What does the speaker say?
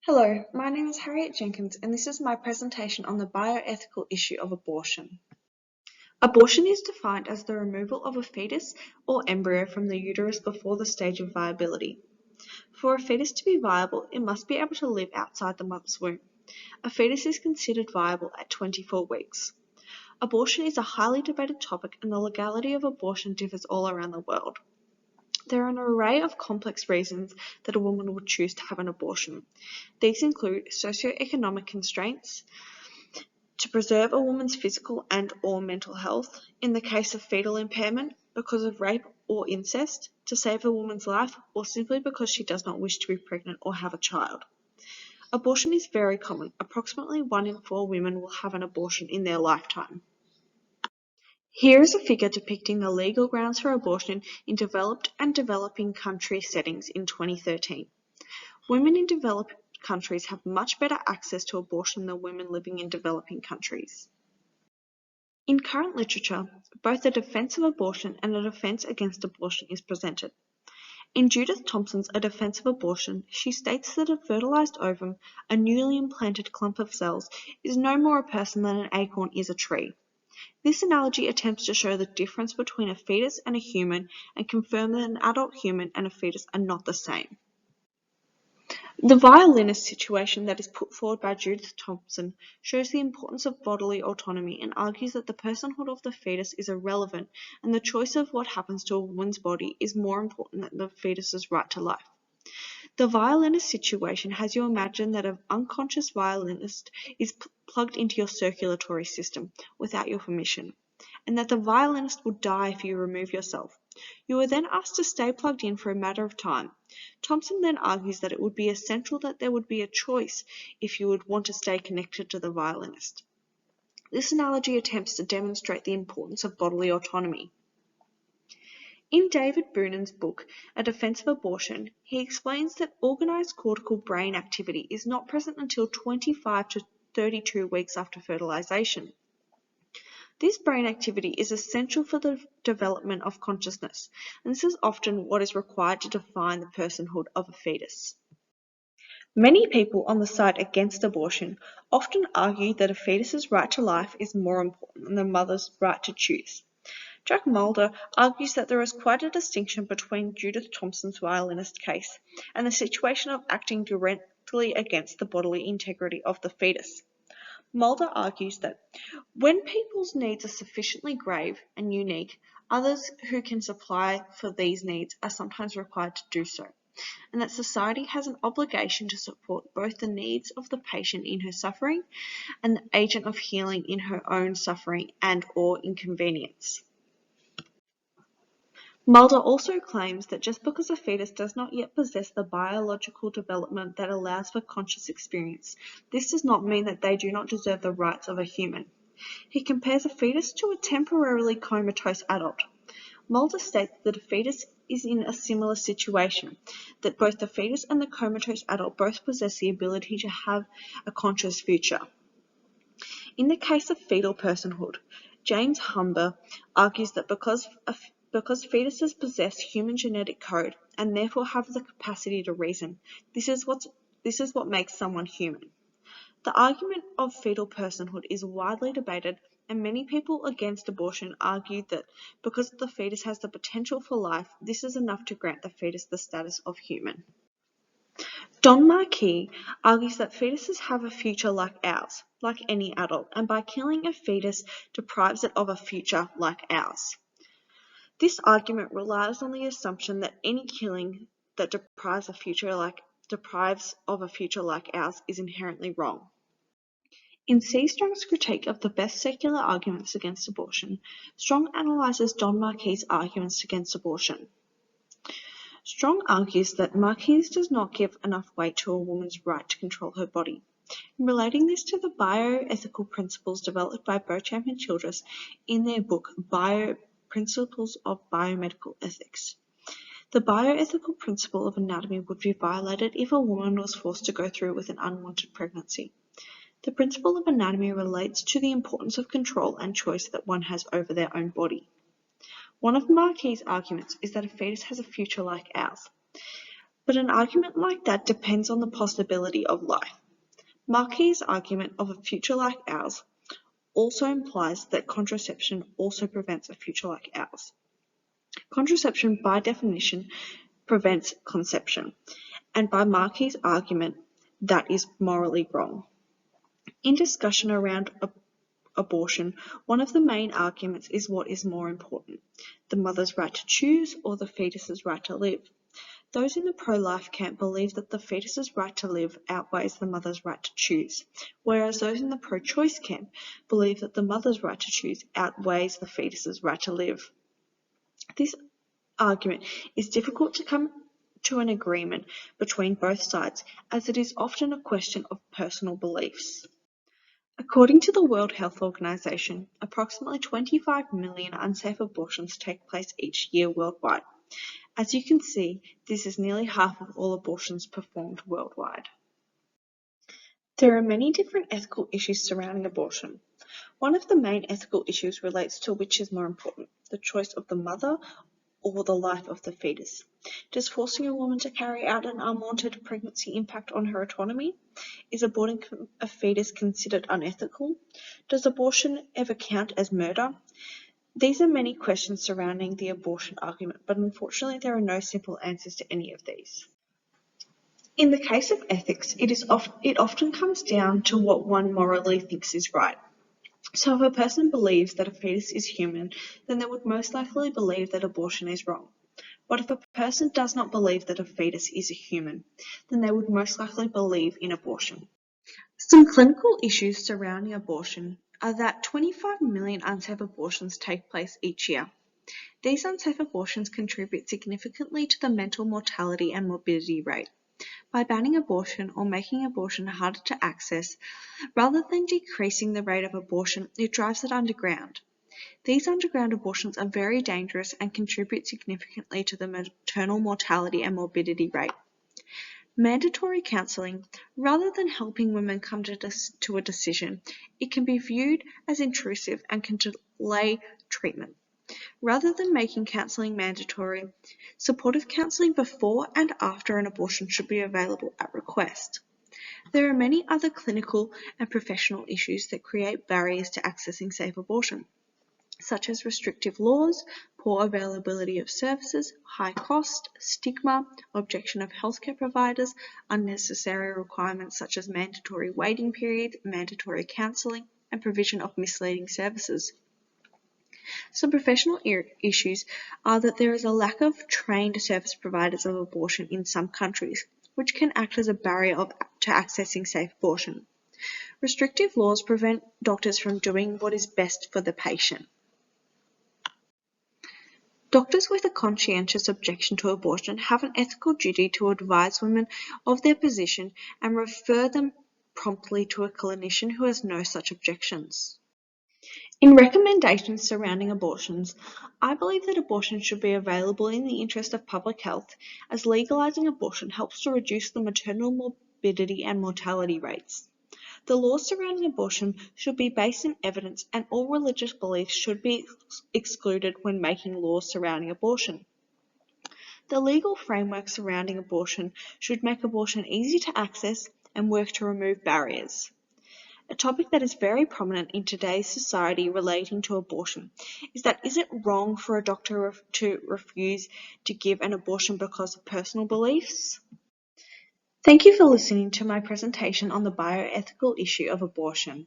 Hello, my name is Harriet Jenkins and this is my presentation on the bioethical issue of abortion. Abortion is defined as the removal of a fetus or embryo from the uterus before the stage of viability. For a fetus to be viable, it must be able to live outside the mother's womb. A fetus is considered viable at 24 weeks. Abortion is a highly debated topic and the legality of abortion differs all around the world. There are an array of complex reasons that a woman would choose to have an abortion. These include socioeconomic constraints, to preserve a woman's physical and/or mental health, in the case of fetal impairment, because of rape or incest, to save a woman's life, or simply because she does not wish to be pregnant or have a child. Abortion is very common. Approximately 1 in 4 women will have an abortion in their lifetime. Here is a figure depicting the legal grounds for abortion in developed and developing country settings in 2013. Women in developed countries have much better access to abortion than women living in developing countries. In current literature, both a defense of abortion and a defense against abortion is presented. In Judith Thompson's A Defense of Abortion, she states that a fertilized ovum, a newly implanted clump of cells, is no more a person than an acorn is a tree. This analogy attempts to show the difference between a fetus and a human and confirm that an adult human and a fetus are not the same. The violinist situation that is put forward by Judith Thompson shows the importance of bodily autonomy and argues that the personhood of the fetus is irrelevant and the choice of what happens to a woman's body is more important than the fetus's right to life. The violinist situation has you imagine that an unconscious violinist is plugged into your circulatory system without your permission, and that the violinist will die if you remove yourself. You are then asked to stay plugged in for a matter of time. Thompson then argues that it would be essential that there would be a choice if you would want to stay connected to the violinist. This analogy attempts to demonstrate the importance of bodily autonomy. In David Boonan's book, A Defense of Abortion, he explains that organized cortical brain activity is not present until 25 to 32 weeks after fertilization. This brain activity is essential for the development of consciousness, and this is often what is required to define the personhood of a fetus. Many people on the side against abortion often argue that a fetus's right to life is more important than the mother's right to choose. Jack Mulder argues that there is quite a distinction between Judith Thompson's violinist case and the situation of acting directly against the bodily integrity of the fetus. Mulder argues that when people's needs are sufficiently grave and unique, others who can supply for these needs are sometimes required to do so, and that society has an obligation to support both the needs of the patient in her suffering and the agent of healing in her own suffering and/or inconvenience. Mulder also claims that just because a fetus does not yet possess the biological development that allows for conscious experience, this does not mean that they do not deserve the rights of a human. He compares a fetus to a temporarily comatose adult. Mulder states that a fetus is in a similar situation, that both the fetus and the comatose adult both possess the ability to have a conscious future. In the case of fetal personhood, James Humber argues that because fetuses possess human genetic code and therefore have the capacity to reason, this is what makes someone human. The argument of fetal personhood is widely debated, and many people against abortion argue that because the fetus has the potential for life, this is enough to grant the fetus the status of human. Don Marquis argues that fetuses have a future like ours, like any adult, and by killing a fetus deprives it of a future like ours. This argument relies on the assumption that any killing that deprives of a future like ours is inherently wrong. In C. Strong's critique of the best secular arguments against abortion, Strong analyzes Don Marquis' arguments against abortion. Strong argues that Marquis does not give enough weight to a woman's right to control her body. In relating this to the bioethical principles developed by Beauchamp and Childress in their book Principles of Biomedical Ethics. The bioethical principle of anatomy would be violated if a woman was forced to go through with an unwanted pregnancy. The principle of anatomy relates to the importance of control and choice that one has over their own body. One of Marquis' arguments is that a fetus has a future like ours. But an argument like that depends on the possibility of life. Marquis' argument of a future like ours also implies that contraception also prevents a future like ours. Contraception, by definition, prevents conception, and by Marquis' argument, that is morally wrong. In discussion around abortion, one of the main arguments is what is more important, the mother's right to choose or the fetus's right to live. Those in the pro-life camp believe that the fetus's right to live outweighs the mother's right to choose, whereas those in the pro-choice camp believe that the mother's right to choose outweighs the fetus's right to live. This argument is difficult to come to an agreement between both sides, as it is often a question of personal beliefs. According to the World Health Organization, approximately 25 million unsafe abortions take place each year worldwide. As you can see, this is nearly half of all abortions performed worldwide. There are many different ethical issues surrounding abortion. One of the main ethical issues relates to which is more important, the choice of the mother or the life of the fetus. Does forcing a woman to carry out an unwanted pregnancy impact on her autonomy? Is aborting a fetus considered unethical? Does abortion ever count as murder? These are many questions surrounding the abortion argument, but unfortunately there are no simple answers to any of these. In the case of ethics, it often comes down to what one morally thinks is right. So if a person believes that a fetus is human, then they would most likely believe that abortion is wrong. But if a person does not believe that a fetus is a human, then they would most likely believe in abortion. Some clinical issues surrounding abortion are that 25 million unsafe abortions take place each year. These unsafe abortions contribute significantly to the mental mortality and morbidity rate. By banning abortion or making abortion harder to access, rather than decreasing the rate of abortion, it drives it underground. These underground abortions are very dangerous and contribute significantly to the maternal mortality and morbidity rate. Mandatory counselling, rather than helping women come to a decision, it can be viewed as intrusive and can delay treatment. Rather than making counselling mandatory, supportive counselling before and after an abortion should be available at request. There are many other clinical and professional issues that create barriers to accessing safe abortion, such as restrictive laws, poor availability of services, high cost, stigma, objection of healthcare providers, unnecessary requirements such as mandatory waiting periods, mandatory counselling, and provision of misleading services. Some professional issues are that there is a lack of trained service providers of abortion in some countries, which can act as a barrier to accessing safe abortion. Restrictive laws prevent doctors from doing what is best for the patient. Doctors with a conscientious objection to abortion have an ethical duty to advise women of their position and refer them promptly to a clinician who has no such objections. In recommendations surrounding abortions, I believe that abortion should be available in the interest of public health, as legalizing abortion helps to reduce the maternal morbidity and mortality rates. The laws surrounding abortion should be based in evidence, and all religious beliefs should be excluded when making laws surrounding abortion. The legal framework surrounding abortion should make abortion easy to access and work to remove barriers. A topic that is very prominent in today's society relating to abortion is it wrong for a doctor to refuse to give an abortion because of personal beliefs? Thank you for listening to my presentation on the bioethical issue of abortion.